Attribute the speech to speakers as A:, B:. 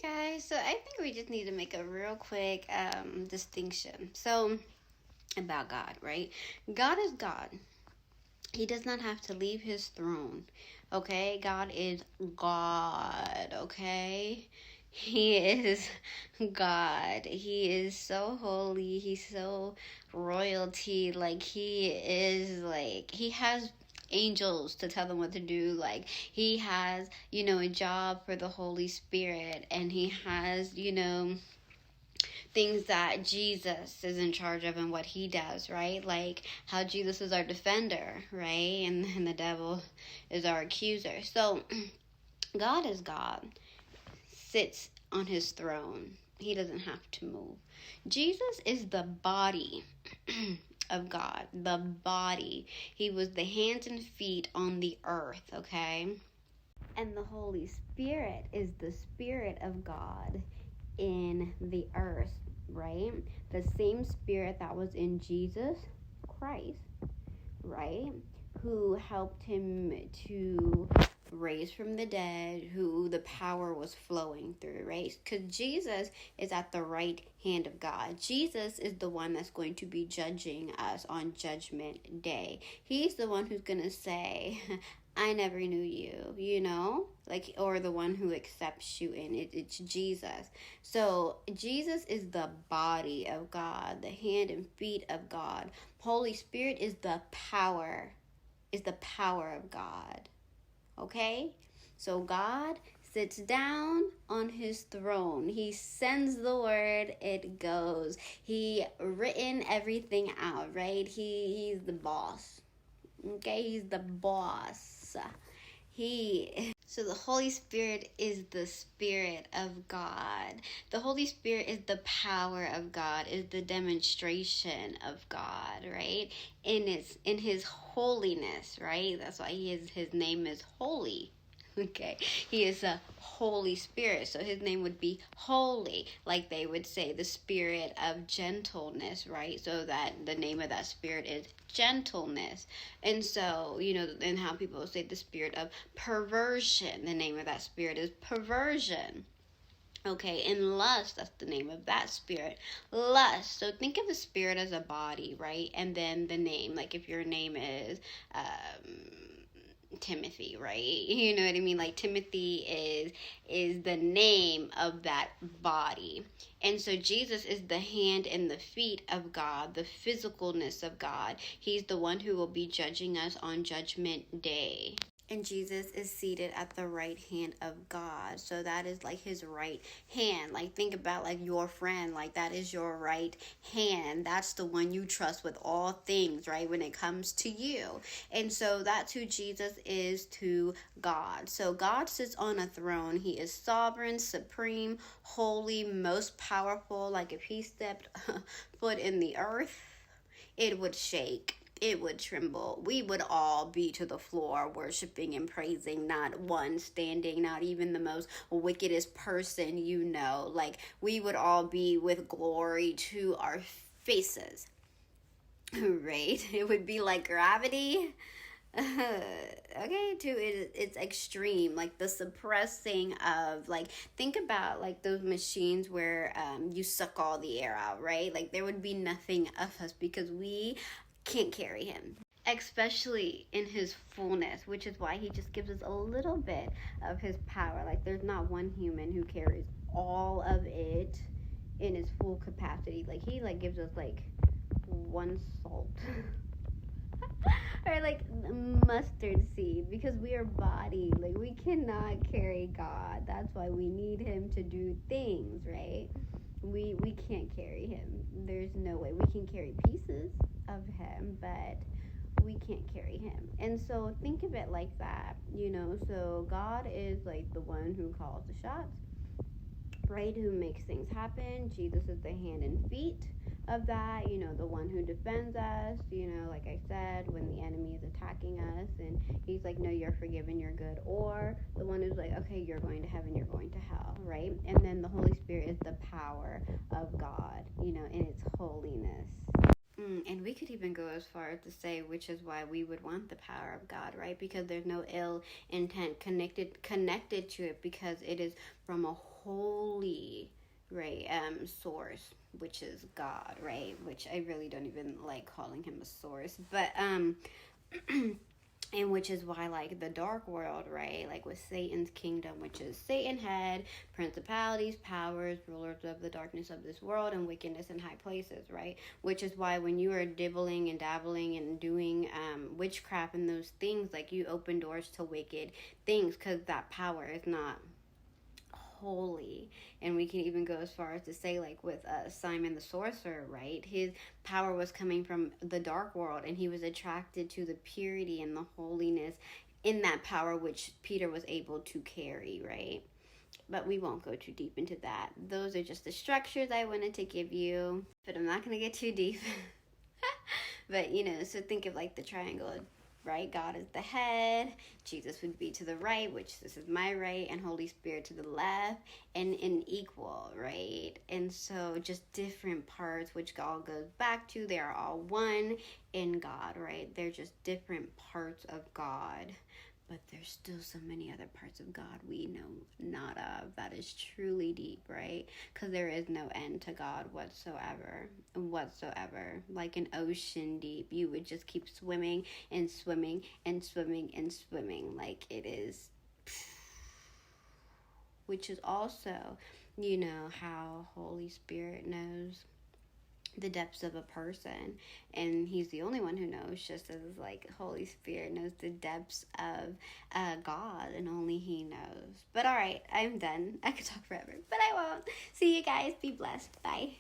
A: Guys, so I think we just need to make a real quick distinction. So, about God, right? God is God. He does not have to leave his throne. Okay? God is God. Okay? He is God. He is so holy. He's so royalty. Like, he has angels to tell them what to do. Like, he has, a job for the Holy Spirit. And he has, things that Jesus is in charge of and what he does, right? Like how Jesus is our defender, right? And the devil is our accuser. So God is God, sits on his throne. He doesn't have to move. Jesus is the body of God, the body. He was the hands and feet on the earth, okay? And the Holy Spirit is the Spirit of God in the earth, right? The same Spirit that was in Jesus Christ, right? Who helped him to raise from the dead, who the power was flowing through, right? Because Jesus is at the right hand of God. Jesus is the one that's going to be judging us on Judgment Day. He's the one who's going to say, I never knew you, like, or the one who accepts you in it. It's Jesus. So Jesus is the body of God, the hand and feet of God. Holy Spirit is the power of God. Okay? So God sits down on his throne. He sends the word, it goes. He written everything out, right? He's the boss. Okay, he's the boss. So the Holy Spirit is the Spirit of God. The Holy Spirit is the power of God, is the demonstration of God, right? In his holiness, right? That's why his name is holy. Okay, he is a Holy Spirit, so his name would be holy, like they would say the spirit of gentleness, right? So that the name of that spirit is gentleness. And so, and how people say the spirit of perversion, the name of that spirit is perversion. Okay, and lust, that's the name of that spirit. Lust. So think of the spirit as a body, right? And then the name, like if your name is Timothy, right? You know what I mean? Like Timothy is the name of that body. And so Jesus is the hand and the feet of God, the physicalness of God. He's the one who will be judging us on Judgment Day. And Jesus is seated at the right hand of God. So that is like his right hand. Like think about like your friend. Like that is your right hand. That's the one you trust with all things, right? When it comes to you. And so that's who Jesus is to God. So God sits on a throne. He is sovereign, supreme, holy, most powerful. Like if he stepped foot in the earth, it would shake. It would tremble. We would all be to the floor worshiping and praising, not one standing, not even the most wickedest person Like, we would all be with glory to our faces, right? It would be like gravity. Okay, too, it's extreme, like the suppressing of, like, think about like those machines where you suck all the air out, right? Like there would be nothing of us because we can't carry him, especially in his fullness, which is why he just gives us a little bit of his power. Like there's not one human who carries all of it in his full capacity. Like he like gives us like one salt or like mustard seed, because we are body. Like we cannot carry God. That's why we need him to do things, right? We can't carry him. There's no way. We can carry pieces of him, but we can't carry him. And so think of it like that, so God is like the one who calls the shots, right? Who makes things happen. Jesus is the hand and feet of that, the one who defends us, like I said, when the enemy is attacking us and he's like, no, you're forgiven, you're good. Or the one who's like, okay, you're going to heaven, you're going to hell, right? And then the Holy Spirit is the power of God, in its holiness. And we could even go as far as to say, which is why we would want the power of God, right? Because there's no ill intent connected to it, because it is from a holy, right, source, which is God, right? Which I really don't even like calling him a source, but and which is why, like, the dark world, right, like with Satan's kingdom, which is Satan had principalities, powers, rulers of the darkness of this world, and wickedness in high places, right? Which is why when you are dibbling and dabbling and doing witchcraft and those things, like, you open doors to wicked things, because that power is not holy. And we can even go as far as to say, like, with Simon the sorcerer, right, his power was coming from the dark world, and he was attracted to the purity and the holiness in that power, which Peter was able to carry, right? But we won't go too deep into that. Those are just the structures I wanted to give you, but I'm not going to get too deep. But, so think of, like, the triangle, right? God is the head, Jesus would be to the right, which this is my right, and Holy Spirit to the left, and in equal, right? And so just different parts, which God goes back to. They are all one in God, right? They're just different parts of God. But there's still so many other parts of God we know not of. That is truly deep, right? Because there is no end to God whatsoever. Like an ocean deep. You would just keep swimming and swimming and swimming and swimming. Like, it is. Which is also, how Holy Spirit knows the depths of a person, and he's the only one who knows, just as, like, Holy Spirit knows the depths of God, and only he knows. But all right, I'm done. I could talk forever, but I won't. See you guys. Be blessed. Bye.